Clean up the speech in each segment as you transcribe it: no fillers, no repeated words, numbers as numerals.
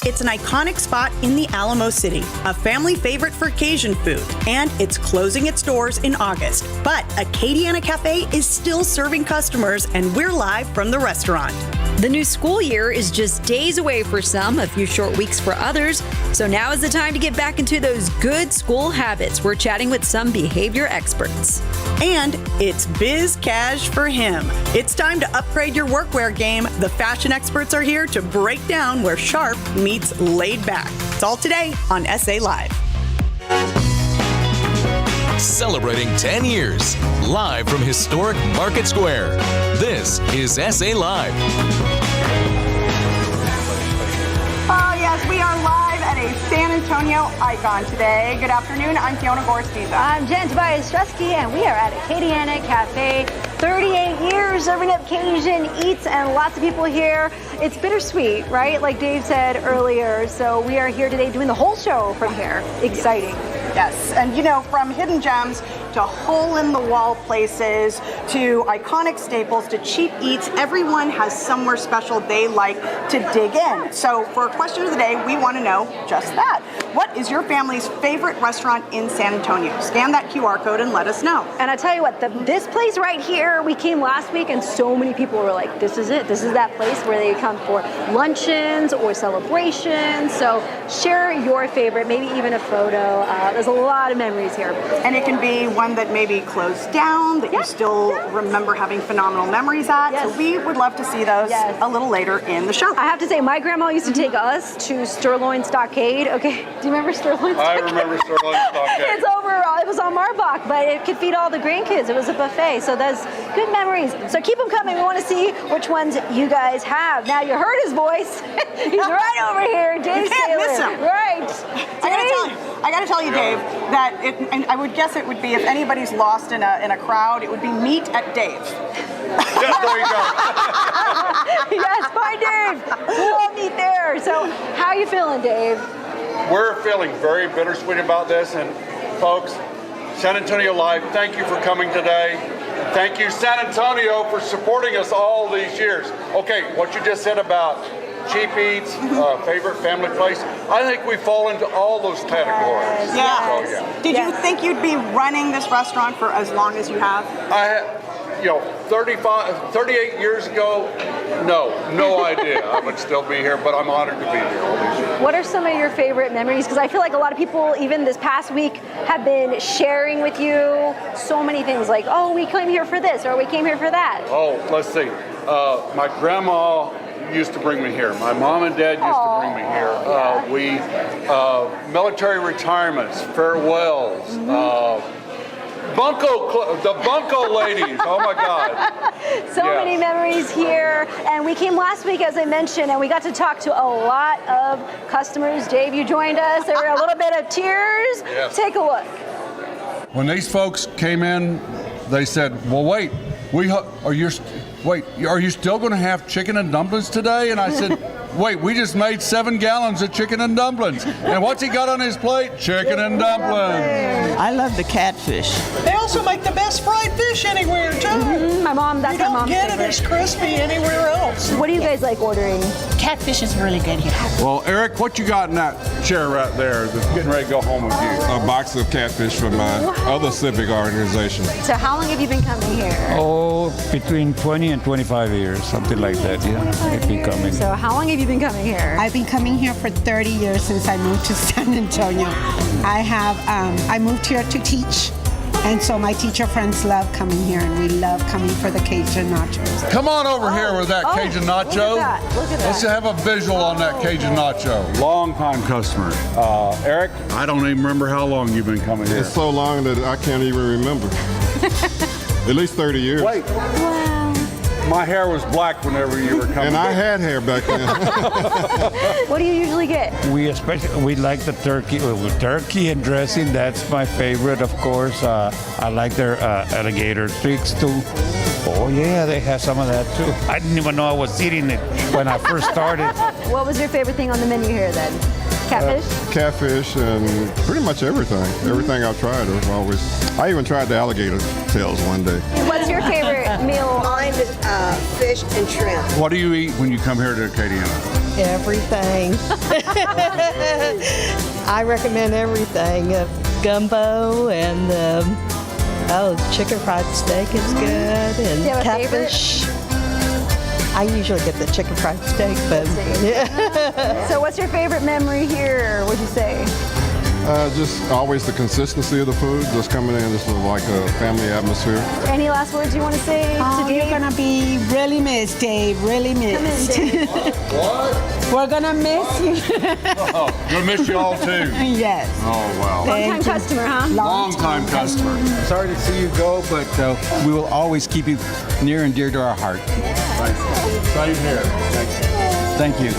It's an iconic spot in the Alamo City, a family favorite for Cajun food, and it's closing its doors in August. But Acadiana Cafe is still serving customers, and we're live from the restaurant. The new school year is just days away for some, a few short weeks for others. So now is the time to get back into those good school habits. We're chatting with some behavior experts. And it's biz cash for him. It's time to upgrade your workwear game. The fashion experts are here to break down where sharp meets laid back. It's all today on SA Live. Celebrating 10 years, live from historic Market Square. This is SA Live. Oh, yes, we are live at a San Antonio icon today. Good afternoon, I'm Fiona Gorostiza. I'm Tobias-Struski, and we are at Acadiana Cafe. 38 years serving up Cajun eats and lots of people here. It's bittersweet, right? Like Dave said earlier. So we are here today doing the whole show from here. Exciting. Yes, and you know, from hidden gems to hole-in-the-wall places to iconic staples to cheap eats, everyone has somewhere special they like to dig in. So for question of the day, we want to know just that. What is your family's favorite restaurant in San Antonio? Scan that QR code and let us know. And I tell you what, this place right here, we came last week and so many people were like, this is it. This is that place where they come for luncheons or celebrations. So share your favorite, maybe even a photo. There's a lot of memories here. And it can be one that maybe closed down, that you still remember having phenomenal memories at. Yes. So we would love to see those a little later in the show. I have to say, my grandma used to take us to Sterloin Stockade. Okay, do you remember Sterloin Stockade? I remember Sterloin Stockade. It's over, it was on Marbach, but it could feed all the grandkids. It was a buffet, so that's good memories. So keep them coming. We want to see which ones you guys have. Now, you heard his voice. He's right over here, Dave. You can't miss him. Right. I gotta tell you, Dave, that and I would guess it would be, if anybody's lost in a crowd, it would be meet at Dave. Yes, there you go. Yes, bye, Dave. We'll all meet there. So how are you feeling, Dave? We're feeling very bittersweet about this, and folks, San Antonio Live, thank you for coming today. Thank you, San Antonio, for supporting us all these years. Okay, what you just said about cheap eats, favorite family place, I think we fall into all those categories. Yes. So, yeah. Did you think you'd be running this restaurant for as long as you have? 38 years ago, no idea I would still be here, but I'm honored to be here all these years. What are some of your favorite memories? Because I feel like a lot of people, even this past week, have been sharing with you so many things like, oh, we came here for this, or we came here for that. Oh, let's see. My grandma used to bring me here. My mom and dad used to bring me here. Military retirements, farewells, the Bunko ladies. Oh my God. So many memories here. And we came last week, as I mentioned, and we got to talk to a lot of customers. Dave, you joined us. There were a little bit of tears. Yes. Take a look. When these folks came in, they said, well, wait, are you still going to have chicken and dumplings today? And I said, wait, we just made 7 gallons of chicken and dumplings. And what's he got on his plate? Chicken and dumplings. I love the catfish. They also make the best fried fish anywhere, too. Mm-hmm. That's my mom's favorite. You don't get it as crispy anywhere else. What do you guys like ordering? Catfish is really good here. Well, Eric, what you got in that chair right there that's getting ready to go home with you? A box of catfish from my other civic organization. So how long have you been coming here? Oh, between 20 and 25 years, something like that, yeah. I've been coming. So how long have you been coming here? I've been coming here for 30 years since I moved to San Antonio. I moved here to teach, and so my teacher friends love coming here, and we love coming for the Cajun nachos. Come on over here with that Cajun nacho. Look at that. Look at that. Let's have a visual on that Cajun nacho. Long time customer. Eric, I don't even remember how long you've been coming here. It's so long that I can't even remember. At least 30 years. Wait. Wow. My hair was black whenever you were coming. And I had hair back then. What do you usually get? We like the turkey with turkey and dressing. That's my favorite, of course. I like their alligator sticks too. Oh yeah, they have some of that too. I didn't even know I was eating it when I first started. What was your favorite thing on the menu here then? Catfish? Catfish and pretty much everything. Everything I've tried, I even tried the alligator tails one day. What's your favorite meal? Mine is fish and shrimp. What do you eat when you come here to Acadiana? Everything. I recommend everything. Gumbo and chicken fried steak is good, and you have a catfish. I usually get the chicken fried steak, but yeah. So what's your favorite memory here, would you say? Just always the consistency of the food, just coming in, just like a family atmosphere. Any last words you want to say to Dave? You're gonna be really missed, Dave. Really missed. What? We're gonna miss you. Gonna miss you all too. Yes. Oh, wow. Long-time customer, huh? Long-time customer. Sorry to see you go, but we will always keep you near and dear to our heart. Same here. Thank you.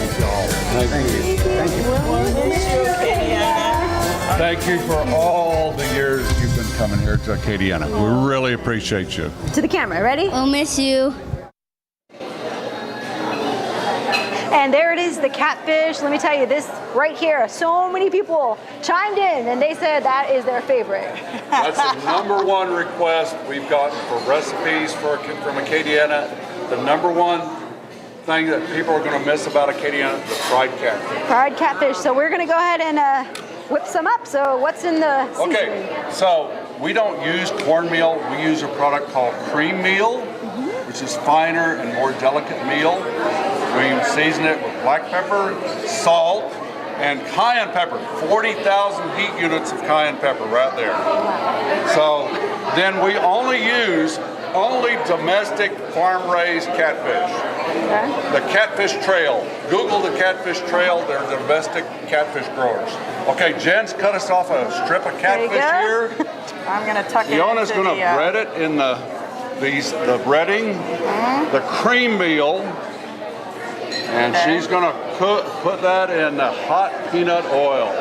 Thank you for all the years you've been coming here to Acadiana. We really appreciate you. To the camera, ready? We'll miss you. And there it is, the catfish. Let me tell you, this right here, so many people chimed in and they said that is their favorite. That's the number one request we've gotten for recipes from Acadiana. The number one thing that people are going to miss about Acadiana, the fried catfish. Fried catfish. So we're going to go ahead and whip some up. So what's in the seasoning? Okay, so we don't use cornmeal. We use a product called cream meal, which is finer and more delicate meal. We season it with black pepper, salt, and cayenne pepper. 40,000 heat units of cayenne pepper right there. So then we only use domestic farm-raised catfish. Okay. The Catfish Trail. Google the Catfish Trail. They're domestic catfish growers. Okay, Jen's cut us off a strip of catfish here. I'm going to tuck it Fiona's into going to bread it in the breading, the cream meal, and she's going to put that in the hot peanut oil.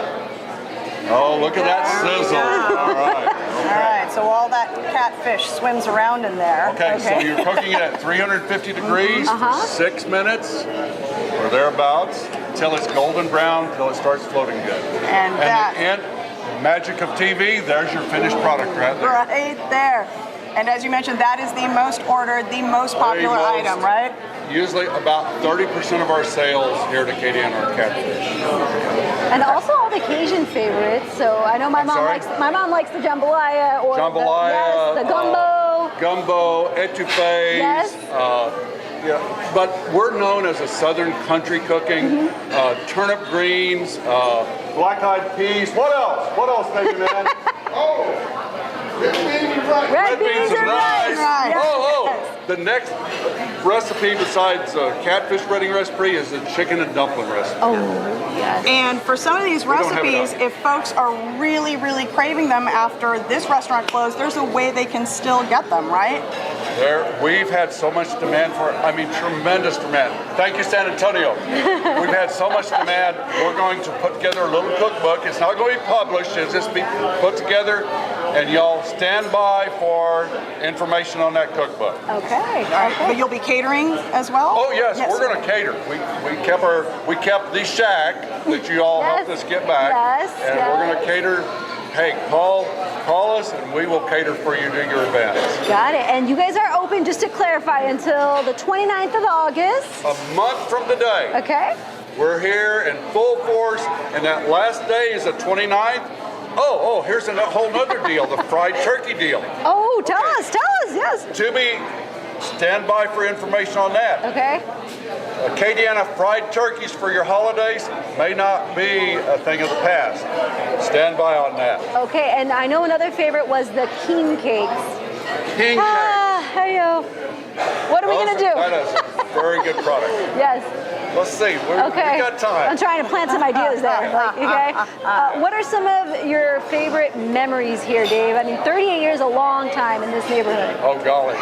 Oh, look at that sizzle. All right. All right, so all that catfish swims around in there. Okay, so you're cooking it at 350 degrees for 6 minutes or thereabouts until it's golden brown, until it starts floating good. And that, the magic of TV, there's your finished product right there. right there. And as you mentioned, that is the most ordered, the most popular item, right? Usually about 30% of our sales here at Acadiana are catfish. And also all the Cajun favorites. So I know my mom likes the jambalaya or Jambalaya, the gumbo. Gumbo, etouffees. Yes. Yeah, but we're known as a Southern country cooking. Turnip greens, black-eyed peas. What else? What else, baby man? Red beans and rice. Yes. The next recipe besides catfish breading recipe is the chicken and dumpling recipe. Oh, yes. And for some of these recipes, if folks are really, really craving them after this restaurant closed, there's a way they can still get them, right? We've had so much demand for it. I mean, tremendous demand. Thank you, San Antonio. We've had so much demand. We're going to put together a little cookbook. It's not going to be published. It'll just be put together. And y'all stand by for information on that cookbook. Okay. But you'll be catering as well? Oh yes, we're going to cater. We kept the shack that you all helped us get back, and we're going to cater. Hey, call us, and we will cater for you to your events. Got it. And you guys are open, just to clarify, until the 29th of August. A month from today. Okay. We're here in full force, and that last day is the 29th. Oh, here's a whole nother deal, the fried turkey deal. Oh, tell us, yes. Stand by for information on that. Okay. Acadiana fried turkeys for your holidays may not be a thing of the past. Stand by on that. Okay, and I know another favorite was the king cakes. King cakes. Hey-o. What are we going to do? That is a very good product. Yes. Let's see. We got time. I'm trying to plant some ideas there. What are some of your favorite memories here, Dave? I mean, 38 years is a long time in this neighborhood. Oh, golly.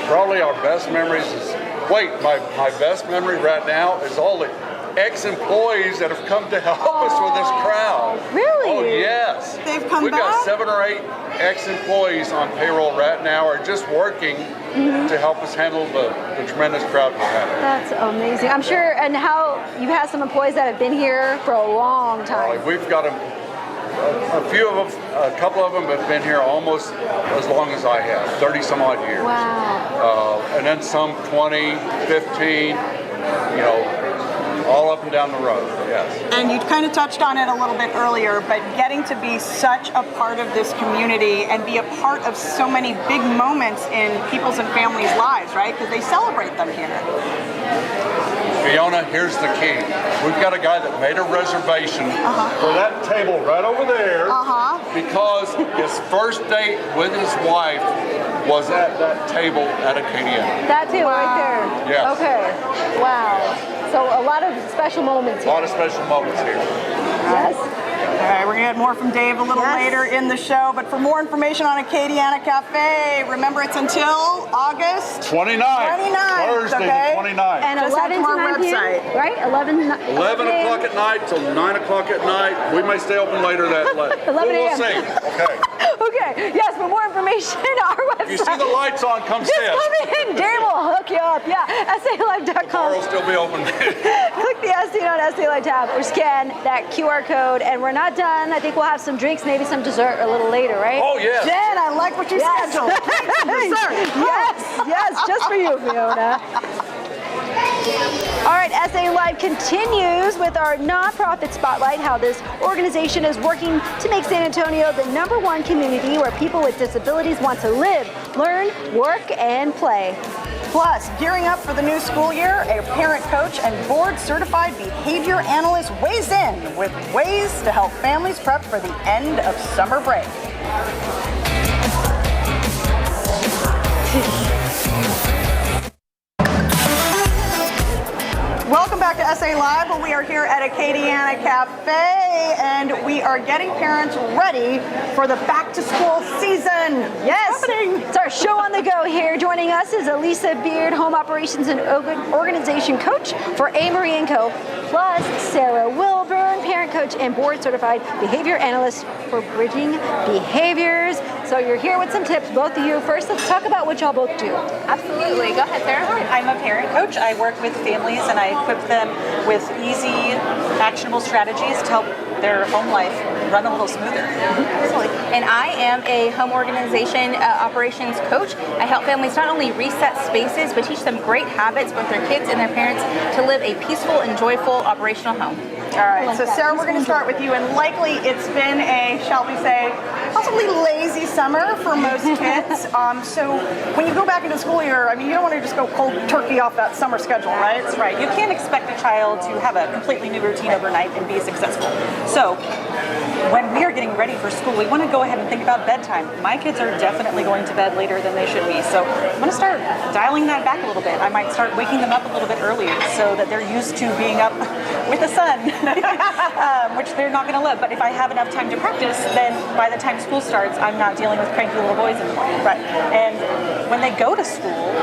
Probably our best memories is, my best memory right now is all the ex-employees that have come to help us with this crowd. Really? Oh, yes. They've come We've back? got 7 or 8 ex-employees on payroll right now are just working to help us handle the tremendous crowd we're having. That's amazing. I'm sure, and how you've had some employees that have been here for a long time. We've got a few of them, a couple of them have been here almost as long as I have, 30 some odd years. Wow. And then some 20, 15, all up and down the road, yes. And you kind of touched on it a little bit earlier, but getting to be such a part of this community and be a part of so many big moments in people's and families' lives, right? Because they celebrate them here. Fiona, here's the key. We've got a guy that made a reservation for that table right over there because his first date with his wife was at that table at Acadiana. That too, right there. Yes. Okay. Wow. So a lot of special moments here. A lot of special moments here. Yes. All right, we're going to get more from Dave a little later in the show, but for more information on Acadiana Cafe, remember it's until August 29th. Thursday the 29th. And just 11 to 9 p.m., right? 11 o'clock at night till 9 o'clock at night. We may stay open later that late. 11 We'll a.m. see. Okay. Okay, yes, for more information, our website. If you see the lights on, come see us. Just come in. Dave will hook you up. Yeah, SALive.com. The bar will still be open. Click the SA Live tab or scan that QR code, and we're not done. I think we'll have some drinks, maybe some dessert a little later, right? Oh, yes. Jen, I like what you scheduled. Dessert. Yes, just for you, Fiona. All right, SA Live continues with our nonprofit spotlight, how this organization is working to make San Antonio the #1 community where people with disabilities want to live, learn, work, and play. Plus, gearing up for the new school year, a parent coach and board-certified behavior analyst weighs in with ways to help families prep for the end of summer break. Welcome back to SA Live. Well, we are here at Acadiana Cafe, and we are getting parents ready for the back-to-school season. Yes, it's our show on the go here. Joining us is Elisa Beard, Home Operations and Organization Coach for A. Co. Plus Sarah Wilburn, Parent Coach and Board Certified Behavior Analyst for Bridging Behaviors. So you're here with some tips, both of you. First, let's talk about what y'all both do. Absolutely. Go ahead, Sarah. I'm a parent coach. I work with families and I equip them with easy, actionable strategies to help their home life run a little smoother. Absolutely. And I am a home organization operations coach. I help families not only reset spaces, but teach them great habits, both their kids and their parents, to live a peaceful and joyful operational home. All right, so Sarah, we're going to start with you, and likely it's been a, shall we say, possibly lazy summer for most kids. So when you go back into school year, I mean, you don't want to just go cold turkey off that summer schedule, right? That's right. You can't expect a child to have a completely new routine overnight and be successful. So when we are getting ready for school, we want to go ahead and think about bedtime. My kids are definitely going to bed later than they should be. So I'm going to start dialing that back a little bit. I might start waking them up a little bit earlier so that they're used to being up with the sun, which they're not going to love. But if I have enough time to practice, then by the time school starts, I'm not dealing with cranky little boys in the morning. Right. And when they go to school,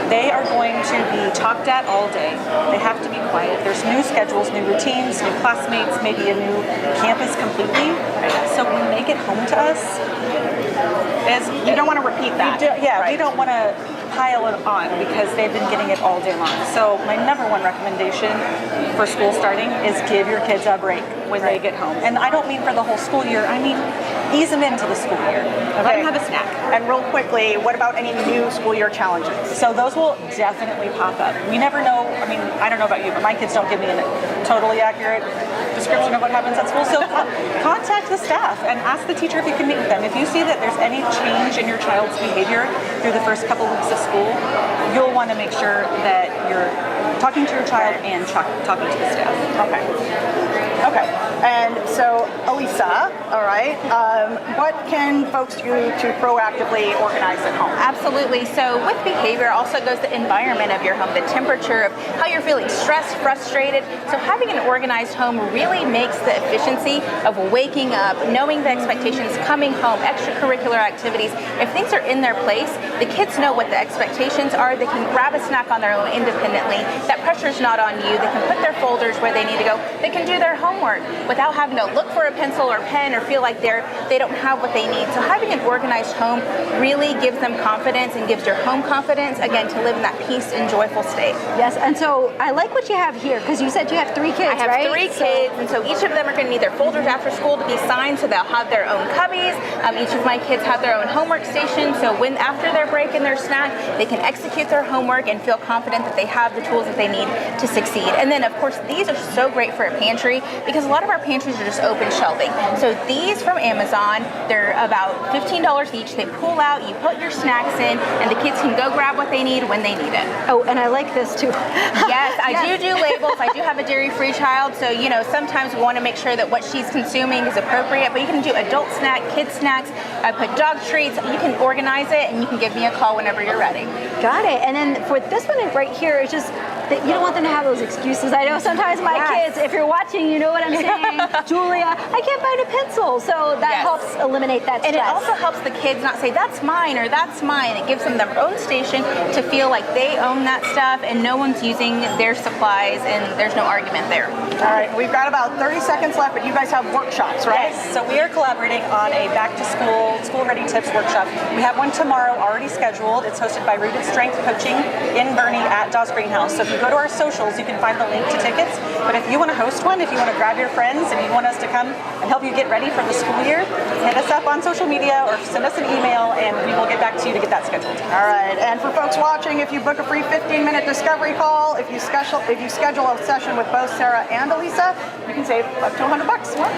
they are going to be talked at all day. They have to be quiet. There's new schedules, new routines, new classmates, maybe a new campus completely. So when they get home to us, you don't want to repeat that. We don't want to pile it on because they've been getting it all day long. So my #1 recommendation for school starting is give your kids a break when they get home. And I don't mean for the whole school year. I mean ease them into the school year. Let them have a snack. And real quickly, what about any new school year challenges? So those will definitely pop up. We never know. I mean, I don't know about you, but my kids don't give me a totally accurate description of what happens at school. So contact the staff and ask the teacher if you can meet with them. If you see that there's any change in your child's behavior through the first couple weeks of school, you'll want to make sure that you're talking to your child and talking to the staff. Okay. And so, Elisa, all right, what can folks do to proactively organize at home? Absolutely. So with behavior also goes the environment of your home, the temperature of how you're feeling, stressed, frustrated. So having an organized home really makes the efficiency of waking up, knowing the expectations, coming home, extracurricular activities. If things are in their place, the kids know what the expectations are. They can grab a snack on their own independently. That pressure's not on you. They can put their folders where they need to go. They can do their homework without having to look for a pencil or pen or feel like they don't have what they need. So having an organized home really gives them confidence and gives your home confidence, again, to live in that peace and joyful state. Yes, and so I like what you have here, because you said you have 3 kids, I have right? 3 kids, and so each of them are going to need their folders after school to be signed, so they'll have their own cubbies. Each of my kids have their own homework station, so when after their break and their snack, they can execute their homework and feel confident that they have the tools that they need to succeed. And then, of course, these are so great for a pantry, because a lot of our pantries are just open shelving. So these from Amazon, they're about $15 each. They pull out, you put your snacks in, and the kids can go grab what they need when they need it. Oh, and I like this too. Yes, I do labels. I do have a dairy-free child, so sometimes we want to make sure that what she's consuming is appropriate, but you can do adult snack, kids snacks, I put dog treats. You can organize it, and you can give me a call whenever you're ready. Got it. And then for this one right here, it's just that you don't want them to have those excuses. I know sometimes my kids, if you're watching, you know what I'm saying. Julia, I can't find a pencil. So that helps eliminate that stress. And it also helps the kids not say, that's mine or that's mine. It gives them their own station to feel like they own that stuff and no one's using their supplies and there's no argument there. All right, we've got about 30 seconds left, but you guys have workshops, right? Yes, so we are collaborating on a back-to-school, school-ready tips workshop. We have one tomorrow already scheduled. It's hosted by Rooted Strength Coaching in Bernie at Dawes Greenhouse. So if you go to our socials, you can find the link to tickets. But if you want to host one, if you want to grab your friends and you want us to come and help you get ready for the school year, hit us up on social media or send us an email and we will get back to you to get that scheduled. All right, and for folks watching, if you book a free 15-minute discovery call, if you schedule a session with both Sarah and Elisa, you can save up to $100.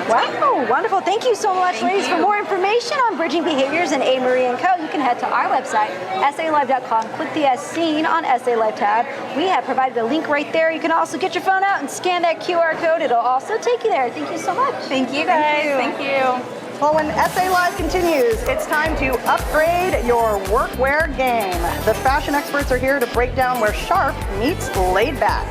Wow, wonderful. Thank you so much, ladies. For more information on bridging behaviors and A. Marie & Co., you can head to our website, salive.com. Click the As Seen on SA Live tab. We have provided a link right there. You can also get your phone out and scan that QR code. It'll also take you there. Thank you so much. Thank you, guys. Thank you. Well, when SA Live continues, it's time to upgrade your workwear game. The fashion experts are here to break down where sharp meets laid back.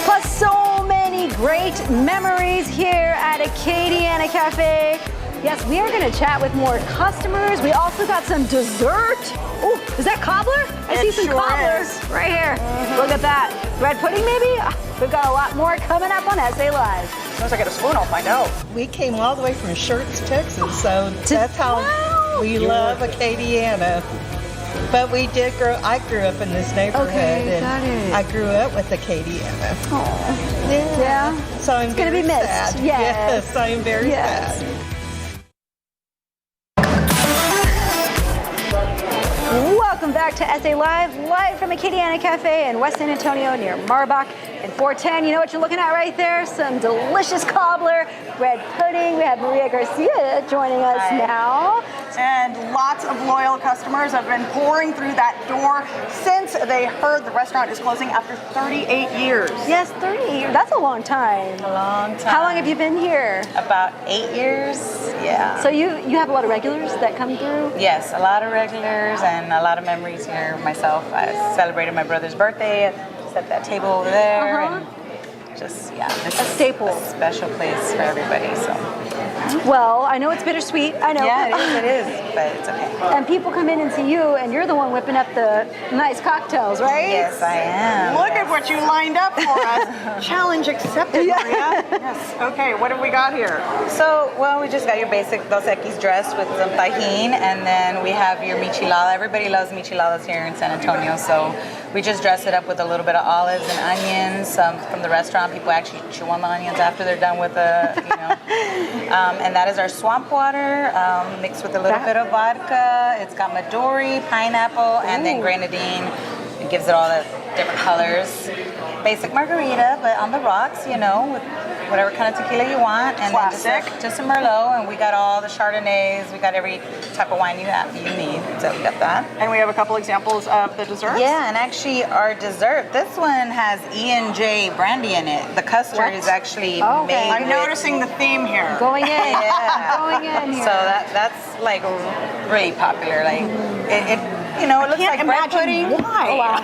Plus, so many great memories here at Acadiana Cafe. Yes, we are going to chat with more customers. We also got some dessert. Oh, is that cobbler? I see some cobbler right here. Look at that. Bread pudding, maybe? We've got a lot more coming up on SA Live. As soon as I get a spoon, I'll find out. We came all the way from Schertz, Texas, so that's how we love Acadiana. But I grew up in this neighborhood, and I grew up with Acadiana. Oh. Yeah. So I'm going to be missed. sad. Yes, I am very sad. Welcome back to SA Live, live from Acadiana Cafe in West San Antonio near Marbach and 410. You know what you're looking at right there? Some delicious cobbler, bread pudding. We have Maria Garcia joining us now. And lots of loyal customers have been pouring through that door since they heard the restaurant is closing after 38 years. Yes, 38 years. That's a long time. A long time. How long have you been here? About 8 years, yeah. So you have a lot of regulars that come through? Yes, a lot of regulars and a lot of memories here myself. I celebrated my brother's birthday, set that table over there, and just, this is staple. A special place for everybody, so. Well, I know it's bittersweet. I know. Yeah, it is, but it's okay. And people come in and see you, and you're the one whipping up the nice cocktails, right? Yes, I am. Look at what you lined up for us. Challenge accepted, Maria. Yes. Okay, what have we got here? So, we just got your basic Dos Equis dressed with some tajin, and then we have your michelada. Everybody loves micheladas here in San Antonio, so we just dress it up with a little bit of olives and onions. From the restaurant, people actually chew on the onions after they're done with and that is our swamp water mixed with a little bit of vodka. It's got Midori, pineapple, and then grenadine. It gives it all the different colors. Basic margarita, but on the rocks, with whatever kind of tequila you want. And classic. Then just a Merlot, and we got all the Chardonnays. We got every type of wine you need. So we got that. And we have a couple examples of the desserts. Yeah, and actually our dessert, this one has E&J brandy in it. The custard is actually made I'm noticing the theme here. Going in. Yeah. Going in here. So that's like really popular. Like it looks like bread pudding. Why? Oh, wow.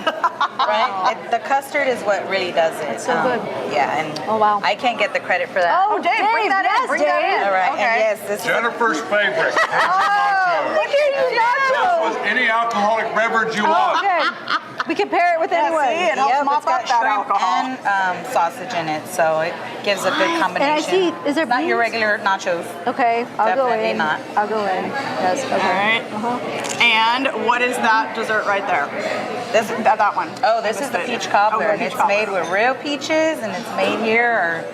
Right? The custard is what really does it. It's so good. Yeah, and I can't get the credit for that. Oh, Dave, bring that in. Bring that in. All right, Okay. and yes, this Jennifer's favorite. Look at you, Just with any alcoholic beverage you want. Okay. We can pair it with anyone. See, it helps mop it's got up that shrimp alcohol. and sausage in it, so it gives a good combination. And I see, is there not your beans? regular nachos? Okay, I'll go Definitely in. not. I'll go in. Yes. Okay. All right. And what is that dessert right there? That one. Oh, this is the peach cobbler, the and peach it's cobbler. made with real peaches, and it's made here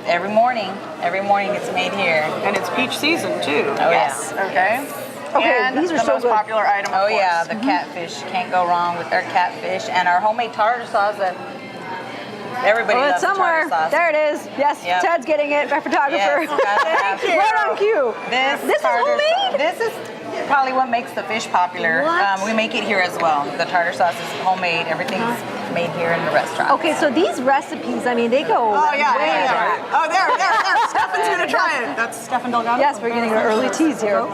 every morning. Every morning it's made here. And it's peach season too. Oh, yes. yeah. Okay. Okay, And these are the so most good. popular item, of Oh course. yeah, the catfish. Can't go wrong with our catfish and our homemade tartar sauce that everybody Oh, loves. it's somewhere. The tartar sauce. There it is. Yes, Yep. Ted's getting it. My photographer. Yes, gotta have it. Right on cue. This is homemade? This is probably what makes the fish popular. What? We make it here as well. The tartar sauce is homemade. Everything's made here in the restaurant. Okay, so these recipes, I mean, they go Oh, yeah, way yeah, back. yeah. Oh, there. Stephanie's going to try it. That's Stephan Delgado. Yes, we're getting an early tease here.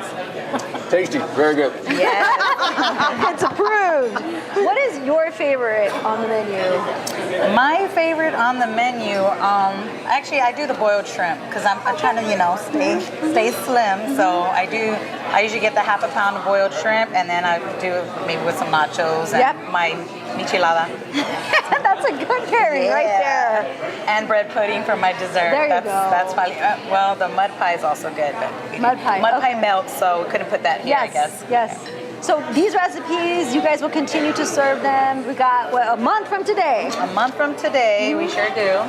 Tasty, very good. It's approved. What is your favorite on the menu? My favorite on the menu, actually I do the boiled shrimp because I'm trying to, stay slim. So I usually get the half a pound of boiled shrimp and then I do maybe with some nachos and my michelada. That's a good pairing right there. And bread pudding for my dessert. There you go. That's probably, well, the mud pie is also good. But Mud pie. Mud pie melts, so we couldn't put that here, I guess. Yes. So these recipes, you guys will continue to serve them. We got, a month from today. A month from today, we sure do.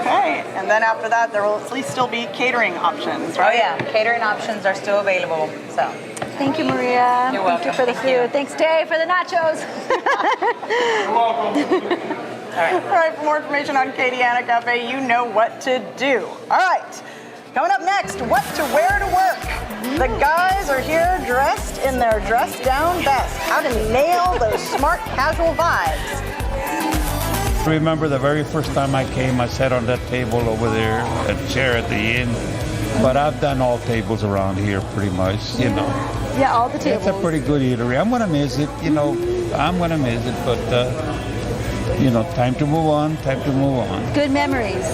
Okay. And then after that, there will at least still be catering options, right? Oh yeah, catering options are still available. So. Thank you, Maria. You're Thank you welcome. for the Thank food. you. Thanks, Dave, for the nachos. You're welcome. All right, for more information on Acadiana Cafe, you know what to do. All right, coming up next, what to wear to work. The guys are here dressed in their dressed down best. How to nail those smart casual vibes. I remember the very first time I came, I sat on that table over there, a chair at the inn. But I've done all tables around here pretty much, Yeah, all the tables. It's a pretty good eatery. I'm going to miss it, I'm going to miss it, but, time to move on, Good memories.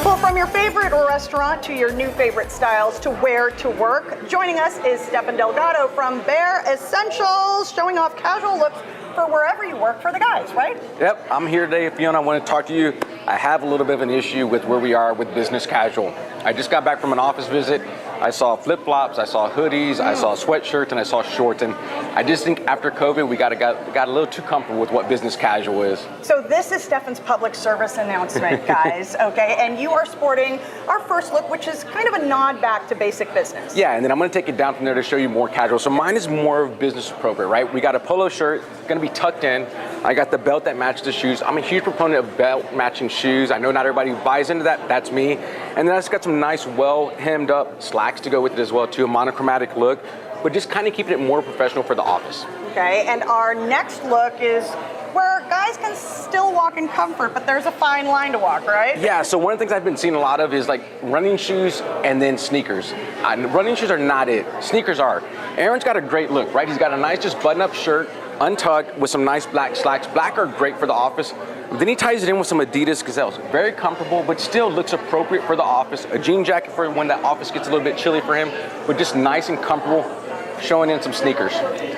Well, from your favorite restaurant to your new favorite styles to wear to work, joining us is Stephan Delgado from Bare Essentials, showing off casual looks for wherever you work for the guys, right? Yep, I'm here today, Fiona. I want to talk to you. I have a little bit of an issue with where we are with business casual. I just got back from an office visit. I saw flip-flops, I saw hoodies, I saw sweatshirts, and I saw shorts. And I just think after COVID, we got a little too comfortable with what business casual is. So this is Stephan's public service announcement, guys, okay? And you are sporting our first look, which is kind of a nod back to basic business. Yeah, and then I'm going to take it down from there to show you more casual. So mine is more of business appropriate, right? We got a polo shirt, going to be tucked in. I got the belt that matches the shoes. I'm a huge proponent of belt matching shoes. I know not everybody buys into that. That's me. And then I just got some nice, well hemmed up slacks to go with it as well, too. A monochromatic look, but just kind of keeping it more professional for the office. Okay, and our next look is where guys can still walk in comfort, but there's a fine line to walk, right? Yeah, so one of the things I've been seeing a lot of is like running shoes and then sneakers. Running shoes are not it. Sneakers are. Aaron's got a great look, right? He's got a nice just button-up shirt, untucked, with some nice black slacks. Black are great for the office. Then he ties it in with some Adidas Gazelles. Very comfortable, but still looks appropriate for the office. A jean jacket for when the office gets a little bit chilly for him, but just nice and comfortable, showing in some sneakers.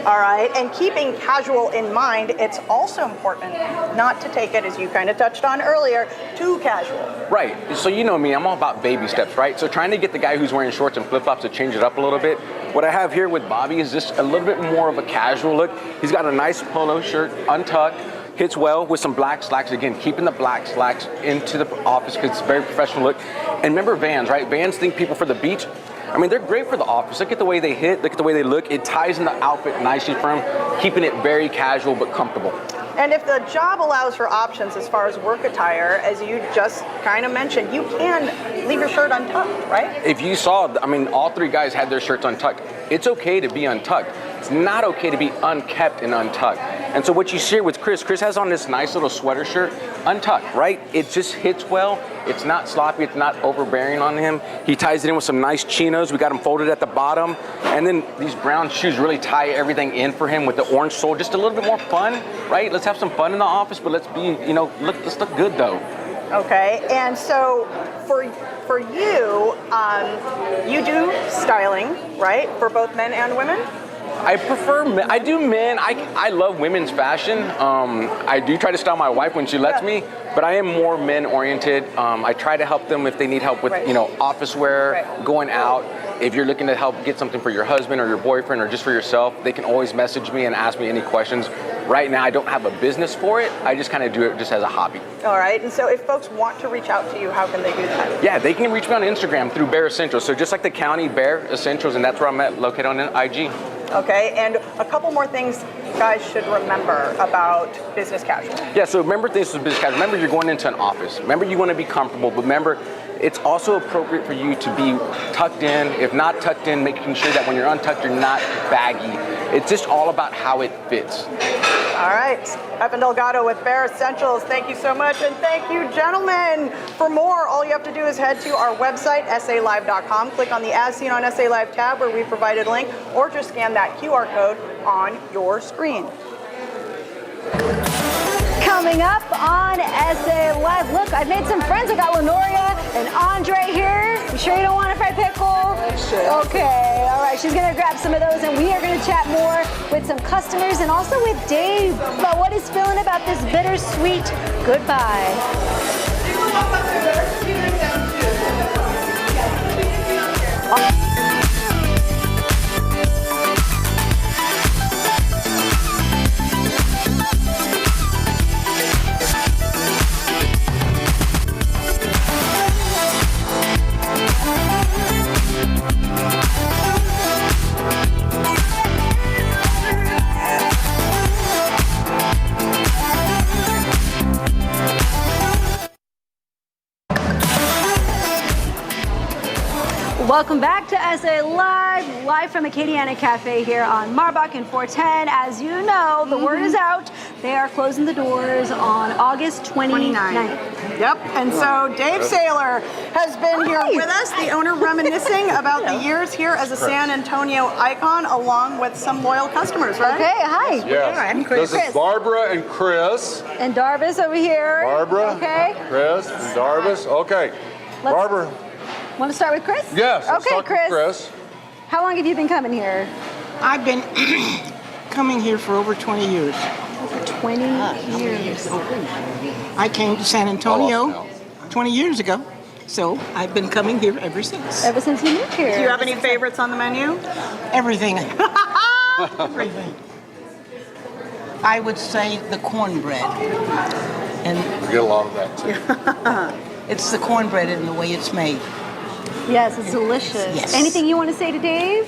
All right, and keeping casual in mind, it's also important not to take it, as you kind of touched on earlier, too casual. Right, so you know me, I'm all about baby steps, right? So trying to get the guy who's wearing shorts and flip-flops to change it up a little bit. What I have here with Bobby is just a little bit more of a casual look. He's got a nice polo shirt, untucked, hits well with some black slacks. Again, keeping the black slacks into the office because it's a very professional look. And remember Vans, right? Vans think people for the beach. I mean, they're great for the office. Look at the way they hit, look at the way they look. It ties in the outfit nicely for him, keeping it very casual but comfortable. And if the job allows for options as far as work attire, as you just kind of mentioned, you can leave your shirt untucked, right? If you saw, I mean, all three guys had their shirts untucked. It's okay to be untucked. It's not okay to be unkept and untucked. And so what you see with Chris has on this nice little sweater shirt, untucked, right? It just hits well. It's not sloppy. It's not overbearing on him. He ties it in with some nice chinos. We got them folded at the bottom. And then these brown shoes really tie everything in for him with the orange sole. Just a little bit more fun, right? Let's have some fun in the office, but let's be, let's look good though. Okay, and so for you, you do styling, right, for both men and women? I do men. I love women's fashion. I do try to style my wife when she lets me, but I am more men oriented. I try to help them if they need help with, office wear, going out. If you're looking to help get something for your husband or your boyfriend or just for yourself, they can always message me and ask me any questions. Right now, I don't have a business for it. I just kind of do it just as a hobby. All right, and so if folks want to reach out to you, how can they do that? Yeah, they can reach me on Instagram through Bear Essentials. So just like the county, Bear Essentials, and that's where I'm located on IG. Okay, and a couple more things guys should remember about business casual. Yeah, so remember this is business casual. Remember you're going into an office. Remember you want to be comfortable, but remember it's also appropriate for you to be tucked in. If not tucked in, making sure that when you're untucked, you're not baggy. It's just all about how it fits. All right, Evan Delgado with Bear Essentials. Thank you so much, and thank you, gentlemen. For more, all you have to do is head to our website, salive.com. Click on the As Seen on SA Live tab where we provided a link, or just scan that QR code on your screen. Coming up on SA Live, look, I've made some friends. I got Lenoria and Andre here. You sure you don't want a fried pickle? Sure. Okay, all right, she's gonna grab some of those, and we are gonna chat more with some customers and also with Dave about what he's feeling about this bittersweet goodbye. Welcome back to SA live from Acadiana Cafe here on Marbach and 410. As you know, the word is out. They are closing the doors on August 29th. Yep, and so Dave Saylor has been here with us, the owner, reminiscing about the years here as a San Antonio icon, along with some loyal customers, right? Okay, hi. Yes. I'm Chris. This is Barbara and Chris. And Darvis over here. Barbara, okay. Chris, and Darvis. Okay, Barbara. Want to start with Chris? Yes, let's okay, start with Chris. How long have you been coming here? I've been coming here for over 20 years. Over 20 years. I came to San Antonio 20 years ago, so I've been coming here ever since. Ever since you moved here. Do you have any favorites on the menu? Everything. Everything. I would say the cornbread. And we get a lot of that too. It's the cornbread and the way it's made. Yes, it's delicious. Yes. Anything you want to say to Dave?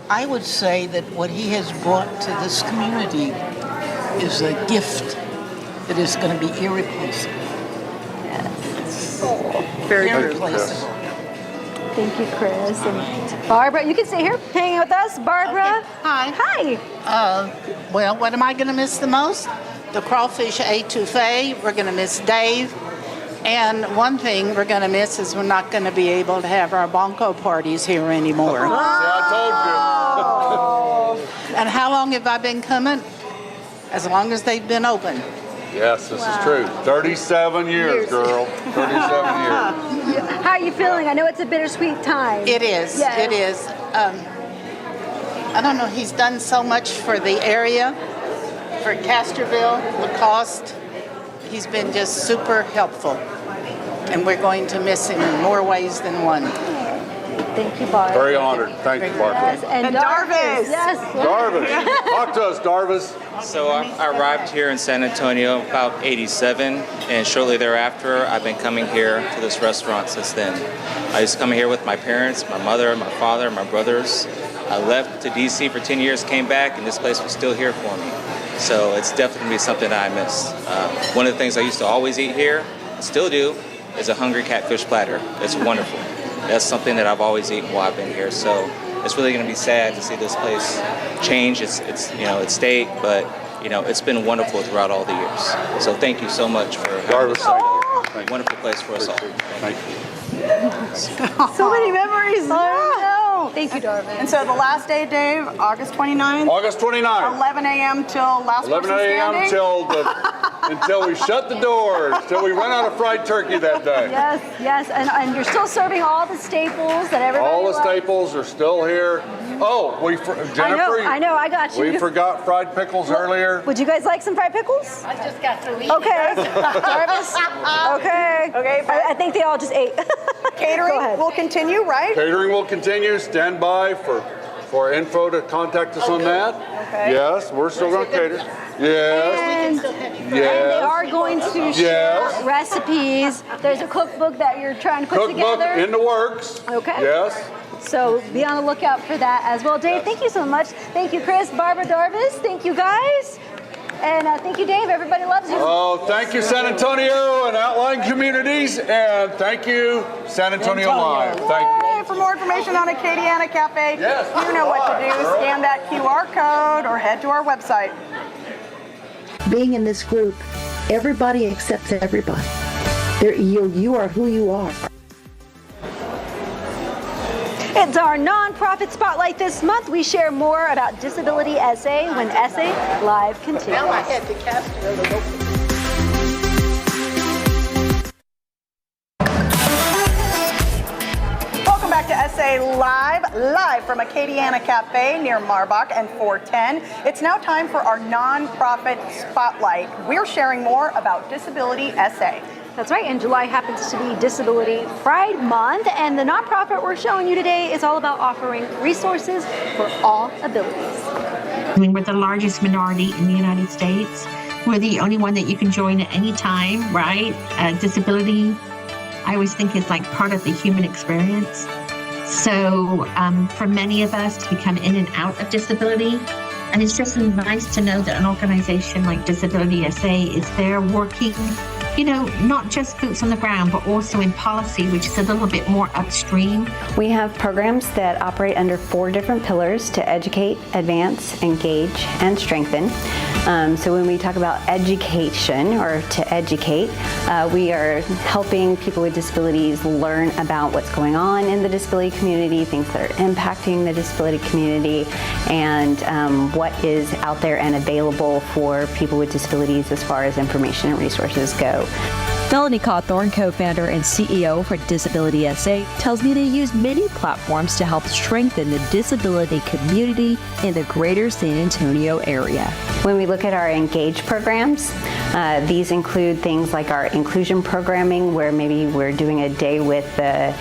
I would say that what he has brought to this community is a gift that is going to be irreplaceable. Yes. Very irreplaceable. Thank you, Chris. And Barbara, you can stay here hanging with us. Barbara. Okay. Hi. Hi. Well, what am I going to miss the most? The crawfish etouffee. We're going to miss Dave. And one thing we're going to miss is we're not going to be able to have our bonko parties here anymore. See, I told you. And how long have I been coming? As long as they've been open. Yes, this is true. 37 years, girl. 37 years. How are you feeling? I know it's a bittersweet time. It is. Yes. It is. I don't know. He's done so much for the area, for Castroville, Lacoste. He's been just super helpful. And we're going to miss him in more ways than one. Thank you, Barbara. Very honored. Thank you, Barbara. Yes, and Darvis. Yes. Darvis. Talk to us, Darvis. So I arrived here in San Antonio about 87, and shortly thereafter, I've been coming here to this restaurant since then. I used to come here with my parents, my mother, my father, my brothers. I left to DC for 10 years, came back, and this place was still here for me. So it's definitely going to be something that I miss. One of the things I used to always eat here, still do, is a hungry catfish platter. It's wonderful. That's something that I've always eaten while I've been here. So it's really going to be sad to see this place change. It's state, but it's been wonderful throughout all the years. So thank you so much for having this wonderful place for us all. Thank you. So many memories. Oh, no. Thank you, Darvin. And so the last day, Dave, August 29th? August 29th. 11 a.m. till last 11 person standing? a.m. till the until we shut the doors, till we run out of fried turkey that day. Yes, and you're still serving all the staples that everybody All the loves. staples are still here. Oh, Jennifer, I know, I got you. We forgot fried pickles earlier. Would you guys like some fried pickles? I just got through eating. Okay. Jarvis? Okay. I think they all just ate. Catering will continue, right? Catering will continue. Stand by for info to contact us on that. Okay. Yes, we're still going to cater. Yes. And they are going to share recipes. There's a cookbook that you're trying to put Cookbook together. in the works. Okay. Yes. So be on the lookout for that as well. Dave, thank you so much. Thank you, Chris, Barbara, Darvis. Thank you, guys. And thank you, Dave. Everybody loves you. Oh, thank you, San Antonio and outlying communities. And thank you, San Antonio Live. Thank you. Hey, for more information on Acadiana Cafe, you know what to do. Scan that QR code or head to our website. Being in this group, everybody accepts everybody. You are who you are. It's our nonprofit spotlight this month. We share more about Disability SA when SA Live continues. Now I had to cast a little. Welcome back to SA live from Acadiana Cafe near Marbach and 410. It's now time for our nonprofit spotlight. We're sharing more about Disability SA. That's right, and July happens to be Disability Pride Month, and the nonprofit we're showing you today is all about offering resources for all abilities. I mean, we're the largest minority in the United States. We're the only one that you can join at any time, right? Disability, I always think, is like part of the human experience. So for many of us to come in and out of disability, and it's just nice to know that an organization like Disability SA is there working, you know, not just boots on the ground, but also in policy, which is a little bit more upstream. We have programs that operate under 4 different pillars to educate, advance, engage, and strengthen. So when we talk about education or to educate, we are helping people with disabilities learn about what's going on in the disability community, things that are impacting the disability community, and what is out there and available for people with disabilities as far as information and resources go. Melanie Cawthorn, co-founder and CEO for Disability SA, tells me they use many platforms to help strengthen the disability community in the greater San Antonio area. When we look at our Engage programs, these include things like our inclusion programming, where maybe we're doing a day with the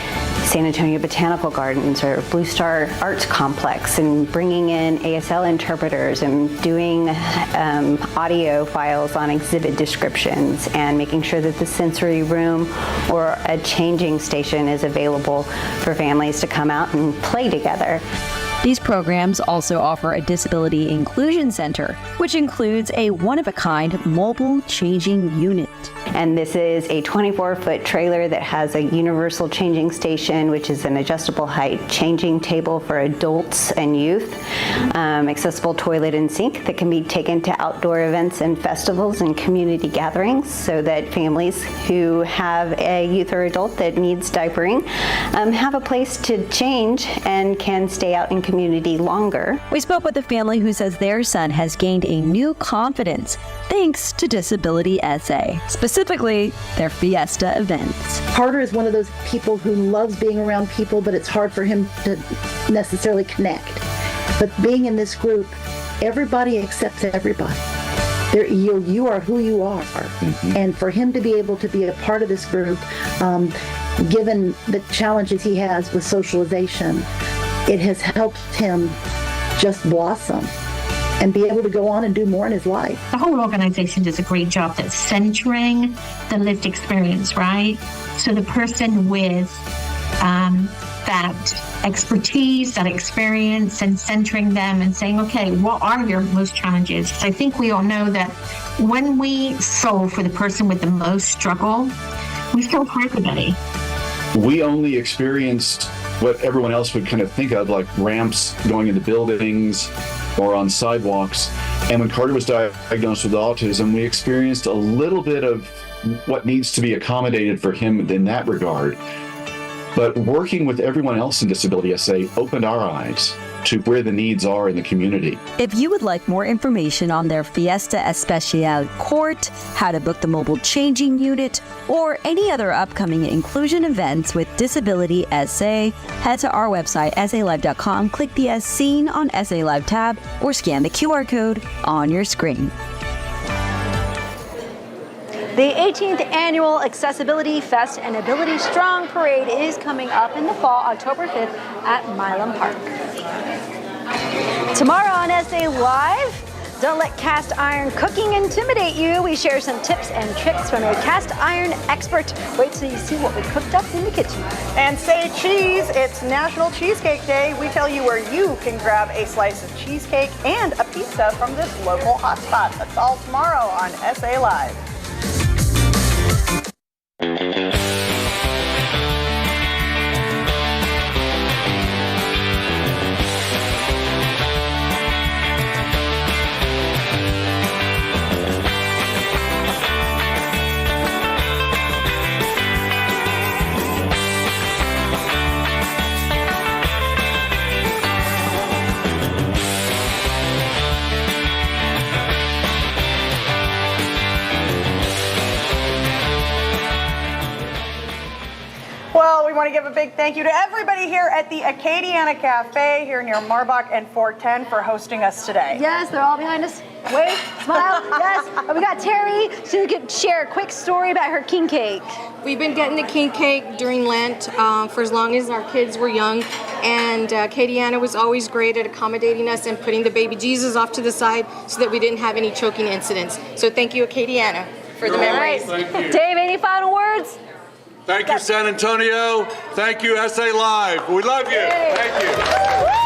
San Antonio Botanical Gardens or Blue Star Arts Complex and bringing in ASL interpreters and doing audio files on exhibit descriptions and making sure that the sensory room or a changing station is available for families to come out and play together. These programs also offer a Disability Inclusion Center, which includes a one-of-a-kind mobile changing unit. And this is a 24-foot trailer that has a universal changing station, which is an adjustable height changing table for adults and youth, accessible toilet and sink that can be taken to outdoor events and festivals and community gatherings, so that families who have a youth or adult that needs diapering have a place to change and can stay out in community longer. We spoke with a family who says their son has gained a new confidence thanks to Disability SA, specifically their Fiesta events. Carter is one of those people who loves being around people, but it's hard for him to necessarily connect. But being in this group, everybody accepts everybody. You are who you are. Mm-hmm. And for him to be able to be a part of this group, given the challenges he has with socialization, it has helped him just blossom and be able to go on and do more in his life. The whole organization does a great job that's centering the lived experience, right? So the person with that expertise, that experience, and centering them and saying, okay, what are your most challenges? So I think we all know that when we solve for the person with the most struggle, we solve for everybody. We only experienced what everyone else would kind of think of, like ramps going into buildings or on sidewalks. And when Carter was diagnosed with autism, we experienced a little bit of what needs to be accommodated for him in that regard. But working with everyone else in Disability SA opened our eyes to where the needs are in the community. If you would like more information on their Fiesta Especial Court, how to book the mobile changing unit, or any other upcoming inclusion events with Disability SA, head to our website, salive.com, click the As Seen on SA Live tab, or scan the QR code on your screen. The 18th Annual Accessibility Fest and Ability Strong Parade is coming up in the fall, October 5th at Milam Park. Tomorrow on SA Live, don't let cast iron cooking intimidate you. We share some tips and tricks from a cast iron expert. Wait till you see what we cooked up in the kitchen. And say cheese, it's National Cheesecake Day. We tell you where you can grab a slice of cheesecake and a pizza from this local hotspot. That's all tomorrow on SA Live. Well, we want to give a big thank you to everybody here at the Acadiana Cafe here near Marbach and 410 for hosting us today. Yes, they're all behind us. Wave, smile, yes. And we got Terry. She could share a quick story about her king cake. We've been getting the king cake during Lent for as long as our kids were young, and Acadiana was always great at accommodating us and putting the baby Jesus off to the side so that we didn't have any choking incidents. So thank you, Acadiana, for the memories. Thank you. Dave, any final words? Thank you, San Antonio. Thank you, SA Live. We love you. Thank you.